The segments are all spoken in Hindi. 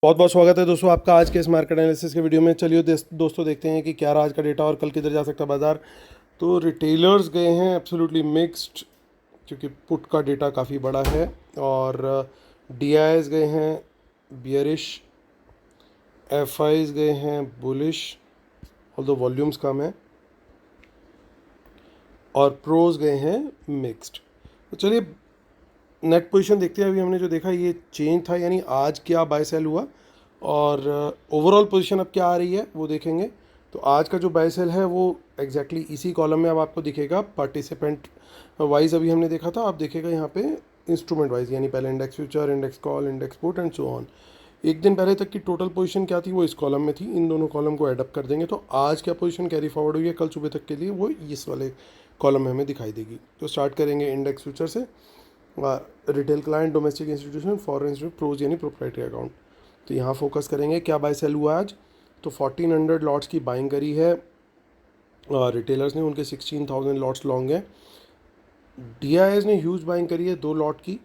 बहुत बहुत स्वागत है दोस्तों आपका आज के इस मार्केट एनालिसिस के वीडियो में। चलिए दोस्तों देखते हैं कि क्या रहा आज का डेटा और कल किधर जा सकता है बाजार। तो रिटेलर्स गए हैं एब्सोल्युटली मिक्स्ड, क्योंकि पुट का डेटा काफ़ी बड़ा है। और डीआईएस गए हैं बियरिश, एफआईज गए हैं बुलिश ऑल्दो वॉल्यूम्स कम है, और प्रोज गए हैं मिक्स्ड। तो चलिए नेट पोजीशन देखते हैं। अभी हमने जो देखा ये चेंज था, यानी आज क्या बाय सेल हुआ और ओवरऑल पोजीशन अब क्या आ रही है वो देखेंगे। तो आज का जो बाय सेल है वो एग्जैक्टली इसी कॉलम में अब आपको दिखेगा। पार्टिसिपेंट वाइज अभी हमने देखा था, आप देखेगा यहाँ पे इंस्ट्रूमेंट वाइज, यानी पहले index future, index call, index put and so on. एक दिन पहले तक की टोटल पोजीशन क्या थी वो इस कॉलम में थी। इन दोनों कॉलम को एडअप कर देंगे तो आज क्या पोजीशन कैरी फॉरवर्ड हुई है कल सुबह तक के लिए वो इस वाले कॉलम में हमें दिखाई देगी। तो स्टार्ट करेंगे इंडेक्स फ्यूचर से। Retail client, domestic institution, foreign institute, pros यानी प्रोप्राइटरी अकाउंट। तो यहाँ फोकस करेंगे क्या बाय सेल हुआ आज। तो 1400 लॉट्स की बाइंग करी है रिटेलर्स ने, उनके 16,000 लॉट्स लॉन्ग हैं। डीआईएस ने ह्यूज बाइंग करी है 2 लॉट की।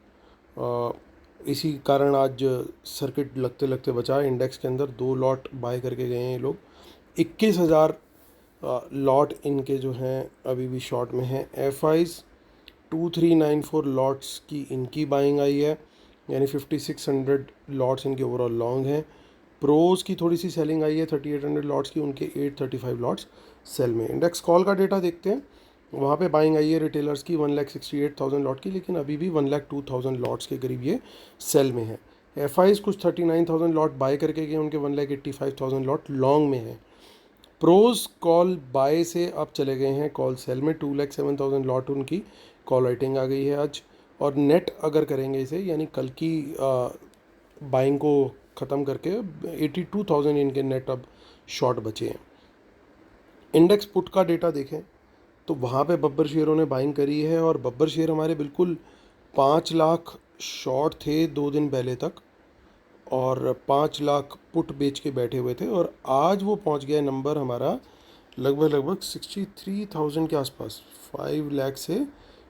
इसी कारण आज सर्किट लगते लगते बचा। इंडेक्स के अंदर 2 लॉट बाय करके गए हैं ये लोग। 21,000 लॉट इनके जो हैं अभी भी शॉर्ट में हैं। एफआईज 2394 लॉट्स की इनकी बाइंग आई है, यानी 5600 लॉट्स इनके ओवरऑल लॉन्ग हैं। प्रोज की थोड़ी सी सेलिंग आई है 3800 लॉट्स की, उनके 835 लॉट्स सेल में। इंडेक्स कॉल का डेटा देखते हैं। वहाँ पे बाइंग आई है रिटेलर्स की 1,68,000 लॉट की, लेकिन अभी भी 1,02,000 लॉट्स के करीब ये सेल में है। एफआईज कुछ 39,000 लॉट बाय करके गए, उनके 1,85,000 लॉट लॉन्ग में है। प्रोज कॉल बाय से अब चले गए हैं कॉल सेल में। 2,07,000 लॉट उनकी कॉल राइटिंग आ गई है आज। और नेट अगर करेंगे इसे, यानी कल की बाइंग को ख़त्म करके 82,000 इनके नेट अब शॉर्ट बचे हैं। इंडेक्स पुट का डेटा देखें तो वहाँ पे बब्बर शेयरों ने बाइंग करी है, और बब्बर शेयर हमारे बिल्कुल 5 लाख शॉर्ट थे 2 दिन पहले तक, और 5 लाख पुट बेच के बैठे हुए थे। और आज वो पहुँच गया नंबर हमारा लगभग 63,000 के आसपास। 5 लाख से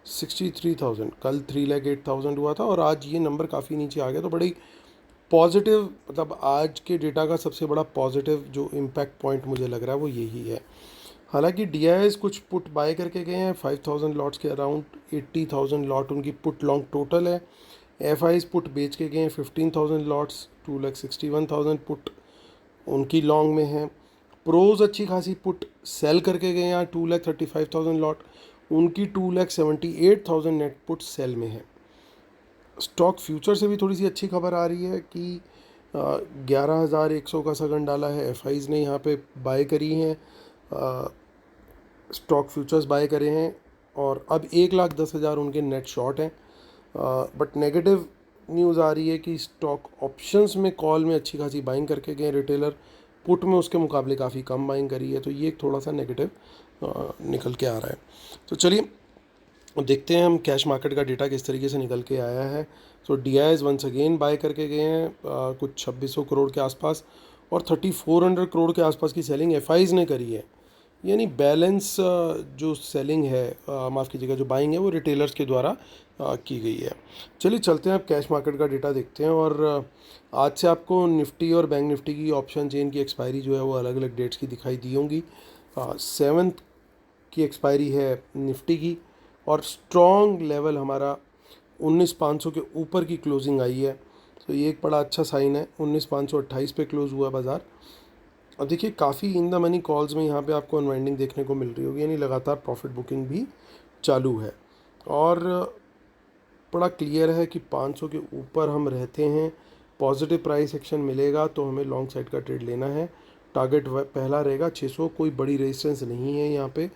63,000। कल 3,08,000 हुआ था और आज ये नंबर काफ़ी नीचे आ गया। तो बड़ी पॉजिटिव, मतलब आज के डेटा का सबसे बड़ा पॉजिटिव जो इम्पैक्ट पॉइंट मुझे लग रहा है वो यही है। हालांकि डीआईएस कुछ पुट बाय करके गए हैं 5,000 लॉट्स के अराउंड। 80,000 लॉट उनकी पुट लॉन्ग टोटल है। एफआईज पुट बेच के गए हैं 15,000 लॉट्स। 2,61,000 पुट उनकी लॉन्ग में है। प्रोज अच्छी खासी पुट सेल करके गए हैं 2,35,000 लॉट, उनकी 2,78,000 नेट पुट सेल में है। स्टॉक फ्यूचर से भी थोड़ी सी अच्छी खबर आ रही है कि 11,100 का सगन डाला है एफआईज ने, यहाँ पे बाय करी हैं स्टॉक फ्यूचर्स बाय करे हैं, और अब 1,10,000 उनके नेट शॉर्ट हैं। बट नेगेटिव न्यूज़ आ रही है कि स्टॉक ऑप्शंस में कॉल में अच्छी खासी बाइंग करके गए रिटेलर, पुट में उसके मुकाबले काफ़ी कम बाइंग करी है। तो ये एक थोड़ा सा नेगेटिव निकल के आ रहा है। तो चलिए देखते हैं हम कैश मार्केट का डेटा किस तरीके से निकल के आया है। तो डीआईएस वंस अगेन बाय करके गए हैं कुछ 2600 करोड़ के आसपास, और 3,400 करोड़ के आसपास की सेलिंग एफआईज ने करी है। यानी बैलेंस जो सेलिंग है, माफ़ कीजिएगा, जो बाइंग है वो रिटेलर्स के द्वारा की गई है। चलिए चलते हैं अब कैश मार्केट का डेटा देखते हैं। और आज से आपको निफ्टी और बैंक निफ्टी की ऑप्शन चेन की एक्सपायरी जो है वो अलग अलग डेट्स की दिखाई दी होंगी। 7th की एक्सपायरी है निफ्टी की, और स्ट्रॉन्ग लेवल हमारा 19,500 के ऊपर की क्लोजिंग आई है। तो ये एक बड़ा अच्छा साइन है। 19,528 पे क्लोज हुआ बाज़ार। अब देखिए काफ़ी इन द मनी कॉल्स में यहाँ पे आपको अनवाइंडिंग देखने को मिल रही होगी, यानी लगातार प्रॉफिट बुकिंग भी चालू है। और बड़ा क्लियर है कि 500 के ऊपर हम रहते हैं, पॉजिटिव प्राइस एक्शन मिलेगा तो हमें लॉन्ग साइड का ट्रेड लेना है। टारगेट पहला रहेगा 600, कोई बड़ी रेजिस्टेंस नहीं है यहाँ पे।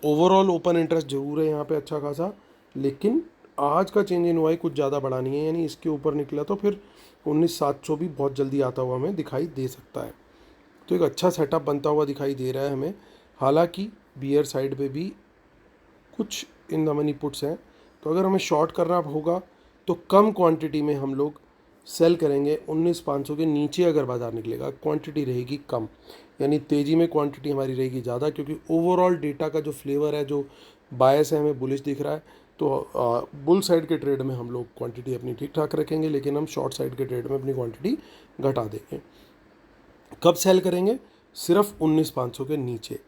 ओवरऑल ओपन इंटरेस्ट जरूर है यहाँ पे अच्छा खासा, लेकिन आज का चेंज इन वाई कुछ ज़्यादा बड़ा नहीं है, यानी इसके ऊपर निकला तो फिर 19,700 भी बहुत जल्दी आता हुआ हमें दिखाई दे सकता है। तो एक अच्छा सेटअप बनता हुआ दिखाई दे रहा है हमें। हालांकि बियर साइड पे भी कुछ इन द मनी पुट्स हैं, तो अगर हमें शॉर्ट करना होगा तो कम क्वांटिटी में हम लोग सेल करेंगे। 19,500 के नीचे अगर बाज़ार निकलेगा क्वांटिटी रहेगी कम, यानी तेज़ी में क्वांटिटी हमारी रहेगी ज़्यादा, क्योंकि ओवरऑल डेटा का जो फ्लेवर है, जो बायस है, हमें बुलिश दिख रहा है। तो बुल साइड के ट्रेड में हम लोग क्वांटिटी अपनी ठीक ठाक रखेंगे, लेकिन हम शॉर्ट साइड के ट्रेड में अपनी क्वांटिटी घटा देंगे। कब सेल करेंगे? सिर्फ 19,500 के नीचे,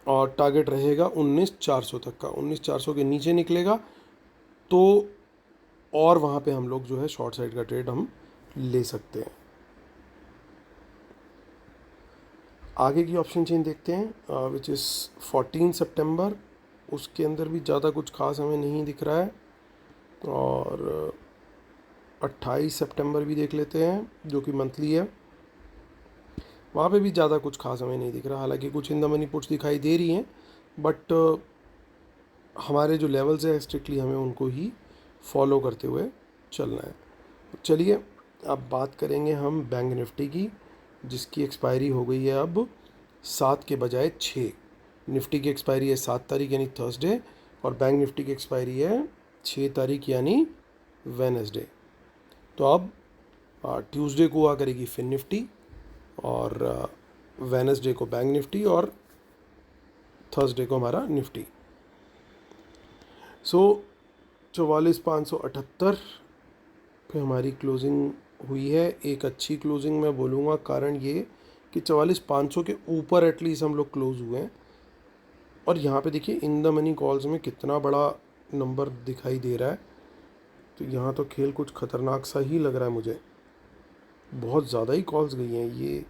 और टारगेट रहेगा 19,400 तक का। 19,400 के नीचे निकलेगा तो और वहाँ पे हम लोग जो है शॉर्ट साइड का ट्रेड हम ले सकते हैं। आगे की ऑप्शन चेन देखते हैं विच इज़ 14 सितंबर। उसके अंदर भी ज़्यादा कुछ खास हमें नहीं दिख रहा है। और 28 सितंबर भी देख लेते हैं जो कि मंथली है, वहाँ पे भी ज़्यादा कुछ खास हमें नहीं दिख रहा। हालांकि कुछ इन द मनी पुट्स दिखाई दे रही हैं, बट हमारे जो लेवल्स है स्ट्रिक्टली हमें उनको ही फॉलो करते हुए चलना है। चलिए अब बात करेंगे हम बैंक निफ्टी की, जिसकी एक्सपायरी हो गई है अब 7 के बजाय 6। निफ्टी की एक्सपायरी है 7 तारीख यानी थर्सडे, और बैंक निफ्टी की एक्सपायरी है 6 तारीख यानी वेनसडे। तो अब ट्यूसडे को आ करेगी फिन निफ्टी, और वेनसडे को बैंक निफ्टी, और थर्सडे को हमारा निफ्टी। सो 44,578 पे हमारी क्लोजिंग हुई है। एक अच्छी क्लोजिंग मैं बोलूँगा, कारण ये कि 44,500 के ऊपर एटलीस्ट हम लोग क्लोज हुए हैं। और यहाँ पे देखिए इन द मनी कॉल्स में कितना बड़ा नंबर दिखाई दे रहा है, तो यहाँ तो खेल कुछ ख़तरनाक सा ही लग रहा है मुझे। बहुत ज़्यादा ही कॉल्स गई हैं। ये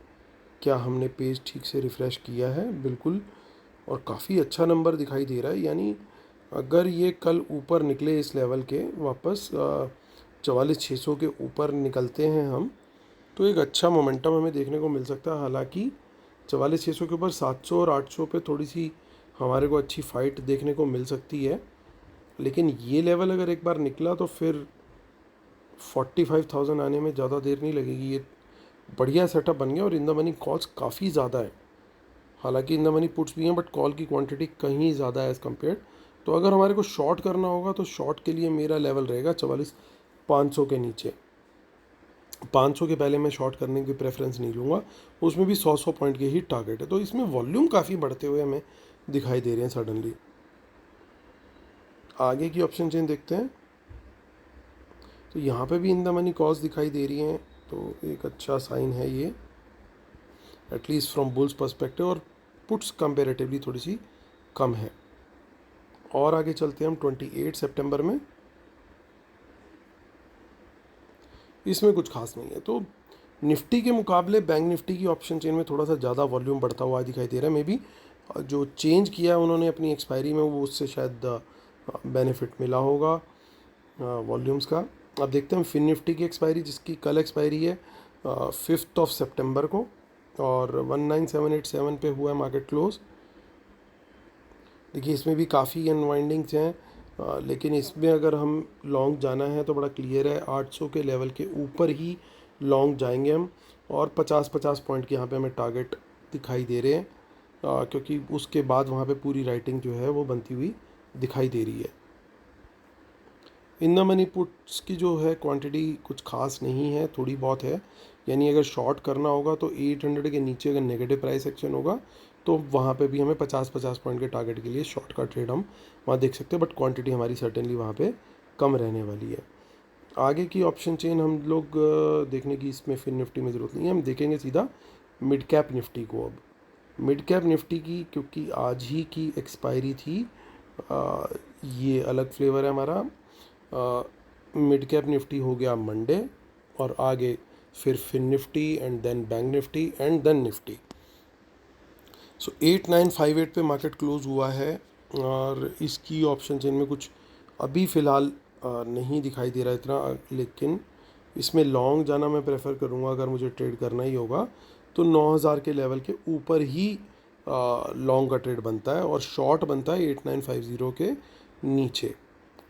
क्या हमने पेज ठीक से रिफ़्रेश किया है? बिल्कुल, और काफ़ी अच्छा नंबर दिखाई दे रहा है। यानी अगर ये कल ऊपर निकले इस लेवल के वापस 44,600 के ऊपर निकलते हैं हम, तो एक अच्छा मोमेंटम हमें देखने को मिल सकता है। हालांकि 44,600 के ऊपर 700 और 800 पे थोड़ी सी हमारे को अच्छी फाइट देखने को मिल सकती है, लेकिन ये लेवल अगर एक बार निकला तो फिर 45,000 आने में ज़्यादा देर नहीं लगेगी। ये बढ़िया सेटअप बन गया, और इन द मनी कॉल्स काफ़ी ज़्यादा है। हालांकि इन द मनी पुट्स भी हैं, बट कॉल की क्वांटिटी कहीं ज़्यादा है एज़ कम्पेयर। तो अगर हमारे को शॉर्ट करना होगा तो शॉर्ट के लिए मेरा लेवल रहेगा 44,500 के नीचे। 500 के पहले मैं शॉर्ट करने की प्रेफरेंस नहीं लूँगा, उसमें भी 100 पॉइंट के ही टारगेट है। तो इसमें वॉल्यूम काफ़ी बढ़ते हुए हमें दिखाई दे रहे हैं सडनली। आगे की ऑप्शन चेन देखते हैं, तो यहाँ पे भी इन द मनी कॉल्स दिखाई दे रही हैं, तो एक अच्छा साइन है ये, एटलीस्ट फ्रॉम बुल्स पर्सपेक्टिव। और पुट्स कंपेरेटिवली थोड़ी सी कम है। और आगे चलते हैं हम 28 सितंबर में। इसमें कुछ खास नहीं है। तो निफ्टी के मुकाबले बैंक निफ्टी की ऑप्शन चेन में थोड़ा सा ज़्यादा वॉल्यूम बढ़ता हुआ दिखाई दे रहा है। मे बी जो चेंज किया है उन्होंने अपनी एक्सपायरी में, वो उससे शायद बेनिफिट मिला होगा वॉल्यूम्स का। अब देखते हैं फिन निफ्टी की एक्सपायरी, जिसकी कल एक्सपायरी है 5 सितंबर को, और 19,787 पे हुआ है मार्केट क्लोज। देखिए इसमें भी काफ़ी अनवाइंडिंग्स हैं, लेकिन इसमें अगर हम लॉन्ग जाना है तो बड़ा क्लियर है 800 के लेवल के ऊपर ही लॉन्ग जाएंगे हम, और 50-50 पॉइंट के यहाँ पे हमें टारगेट दिखाई दे रहे हैं, क्योंकि उसके बाद वहाँ पे पूरी राइटिंग जो है वो बनती हुई दिखाई दे रही है। इन द मनी पुट्स की जो है क्वांटिटी कुछ खास नहीं है, थोड़ी बहुत है। यानी अगर शॉर्ट करना होगा तो 800 के नीचे अगर नेगेटिव प्राइस एक्शन होगा तो वहाँ पे भी हमें 50-50 पॉइंट के टारगेट के लिए शॉर्ट का ट्रेड हम वहाँ देख सकते हैं, बट क्वांटिटी हमारी सर्टेनली वहाँ पे कम रहने वाली है। आगे की ऑप्शन चेन हम लोग देखने की इसमें फिर निफ्टी में ज़रूरत नहीं है, हम देखेंगे सीधा मिड कैप निफ्टी को। अब मिड कैप निफ्टी की, क्योंकि आज ही की एक्सपायरी थी, ये अलग फ्लेवर है हमारा। मिड कैप निफ्टी हो गया मंडे, और आगे फिर fin nifty, and then bank nifty, and then nifty. So 8958 पे मार्केट क्लोज हुआ है, और इसकी ऑप्शन चेन में कुछ अभी फ़िलहाल नहीं दिखाई दे रहा इतना, लेकिन इसमें लॉन्ग जाना मैं प्रेफर करूँगा। अगर मुझे ट्रेड करना ही होगा तो 9,000 के लेवल के ऊपर ही लॉन्ग का ट्रेड बनता है, और शॉर्ट बनता है 8950 के नीचे।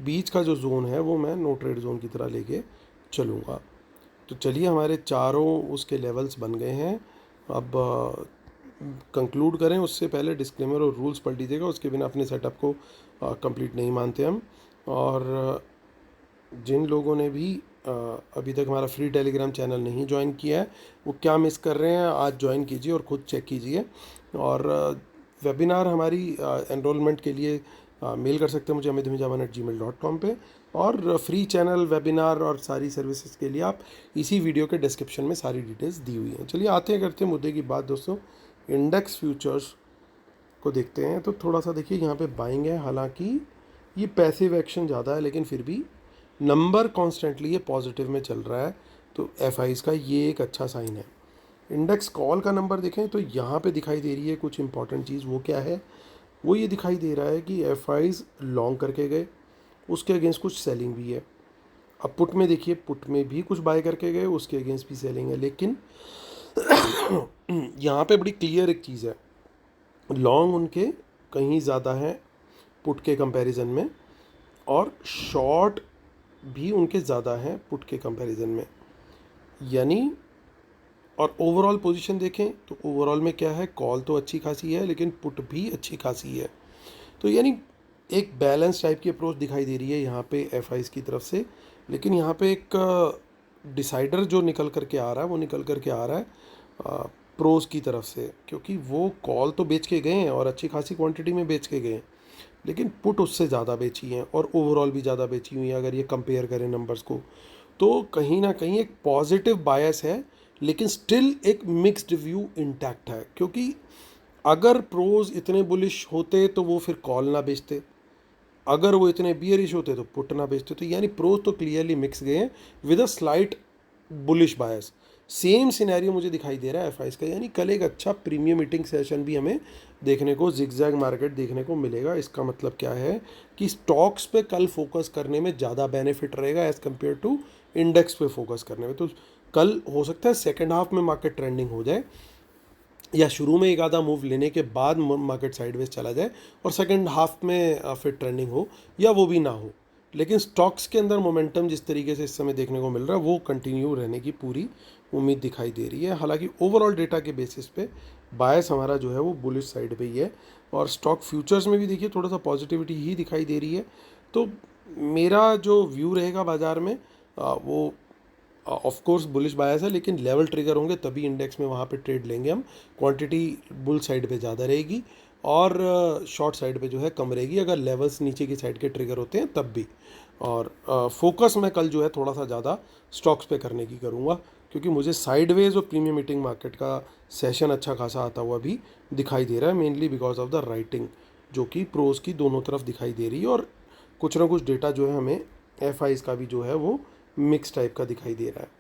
बीच का जो जोन है वो मैं नो ट्रेड जोन की तरह लेके चलूँगा। तो चलिए हमारे चारों उसके लेवल्स बन गए हैं। अब कंक्लूड करें उससे पहले डिस्क्लेमर और रूल्स पढ़ लीजिएगा, उसके बिना अपने सेटअप को कंप्लीट नहीं मानते हम। और जिन लोगों ने भी अभी तक हमारा फ्री टेलीग्राम चैनल नहीं ज्वाइन किया है, वो क्या मिस कर रहे हैं, आज ज्वाइन कीजिए और ख़ुद चेक कीजिए। और वेबिनार हमारी एनरोलमेंट के लिए मेल कर सकते हैं मुझे amitdhumijavan@gmail.com पे। और फ्री चैनल, वेबिनार और सारी सर्विसेज के लिए आप इसी वीडियो के डिस्क्रिप्शन में सारी डिटेल्स दी हुई हैं। चलिए आते हैं, करते हैं मुद्दे की बात दोस्तों। इंडेक्स फ्यूचर्स को देखते हैं तो थोड़ा सा देखिए यहाँ पे बाइंग है, हालांकि ये पैसिव एक्शन ज़्यादा है लेकिन फिर भी नंबर कॉन्स्टेंटली ये पॉजिटिव में चल रहा है, तो एफ का ये एक अच्छा साइन है। इंडेक्स कॉल का नंबर देखें तो यहाँ पे दिखाई दे रही है कुछ इंपॉर्टेंट चीज़, वो क्या है, वो ये दिखाई दे रहा है कि एफ लॉन्ग करके गए, उसके अगेंस्ट कुछ सेलिंग भी है। अब पुट में देखिए, पुट में भी कुछ बाय करके गए, उसके अगेंस्ट भी सेलिंग है, लेकिन यहाँ पे बड़ी क्लियर एक चीज़ है, लॉन्ग उनके कहीं ज़्यादा है पुट के कंपैरिजन में, और शॉर्ट भी उनके ज़्यादा हैं पुट के कंपैरिजन में। यानी और ओवरऑल पोजीशन देखें तो ओवरऑल में क्या है, कॉल तो अच्छी खासी है लेकिन पुट भी अच्छी खासी है। तो यानी एक बैलेंस टाइप की अप्रोच दिखाई दे रही है यहाँ पे एफ की तरफ से। लेकिन यहाँ पे एक डिसाइडर जो निकल करके आ रहा है, वो निकल करके आ रहा है प्रोज की तरफ से, क्योंकि वो कॉल तो बेच के गए हैं और अच्छी खासी क्वांटिटी में बेच के गए हैं, लेकिन पुट उससे ज़्यादा बेची हैं और ओवरऑल भी ज़्यादा बेची हुई हैं। अगर ये कंपेयर करें नंबर्स को तो कहीं ना कहीं एक पॉजिटिव बायस है, लेकिन स्टिल एक मिक्स्ड व्यू इंटैक्ट है। क्योंकि अगर प्रोज इतने बुलिश होते तो वो फिर कॉल ना बेचते, अगर वो इतने बियरिश होते तो पुट ना बेचते। तो यानी प्रोज तो क्लियरली मिक्स गए हैं with a slight bullish bias. Same scenario मुझे दिखाई दे रहा है एफ का, यानी कल एक अच्छा प्रीमियम मीटिंग सेशन भी हमें देखने को, जिगजैग मार्केट देखने को मिलेगा। इसका मतलब क्या है कि स्टॉक्स पे कल फोकस करने में ज़्यादा बेनिफिट रहेगा एज़ कम्पेयर टू इंडेक्स पे फोकस करने में। तो कल हो सकता है सेकेंड हाफ में मार्केट ट्रेंडिंग हो जाए, या शुरू में एक आधा मूव लेने के बाद मार्केट साइडवेज चला जाए और सेकंड हाफ में फिर ट्रेंडिंग हो, या वो भी ना हो। लेकिन स्टॉक्स के अंदर मोमेंटम जिस तरीके से इस समय देखने को मिल रहा है वो कंटिन्यू रहने की पूरी उम्मीद दिखाई दे रही है। हालांकि ओवरऑल डेटा के बेसिस पे बायस हमारा जो है वो बुलिश साइड पे ही है, और स्टॉक फ्यूचर्स में भी देखिए थोड़ा सा पॉजिटिविटी ही दिखाई दे रही है। तो मेरा जो व्यू रहेगा बाज़ार में वो ऑफ कोर्स बुलिश बायस है, लेकिन लेवल ट्रिगर होंगे तभी इंडेक्स में वहाँ पे ट्रेड लेंगे हम। क्वांटिटी बुल साइड पे ज़्यादा रहेगी और शॉर्ट साइड पे जो है कम रहेगी, अगर लेवल्स नीचे की साइड के ट्रिगर होते हैं तब भी। और फोकस मैं कल जो है थोड़ा सा ज़्यादा स्टॉक्स पे करने की करूँगा, क्योंकि मुझे साइडवेज और प्रीमियम मीटिंग मार्केट का सेशन अच्छा खासा आता हुआ भी दिखाई दे रहा है, mainly because of the writing जो कि प्रोज की दोनों तरफ दिखाई दे रही है। और कुछ ना कुछ डेटा जो है हमें एफ का भी जो है वो मिक्स टाइप का दिखाई दे रहा है।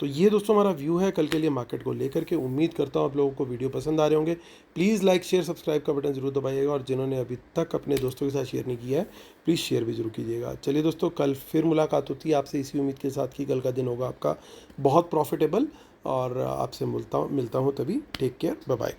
तो ये दोस्तों हमारा व्यू है कल के लिए मार्केट को लेकर के। उम्मीद करता हूँ आप लोगों को वीडियो पसंद आ रहे होंगे। प्लीज़ लाइक शेयर सब्सक्राइब का बटन ज़रूर दबाइएगा, और जिन्होंने अभी तक अपने दोस्तों के साथ शेयर नहीं किया है प्लीज़ शेयर भी ज़रूर कीजिएगा। चलिए दोस्तों, कल फिर मुलाकात होती है आपसे इसी उम्मीद के साथ कि कल का दिन होगा आपका बहुत प्रॉफिटेबल, और आपसे मिलता हूँ तभी। Take care, bye bye.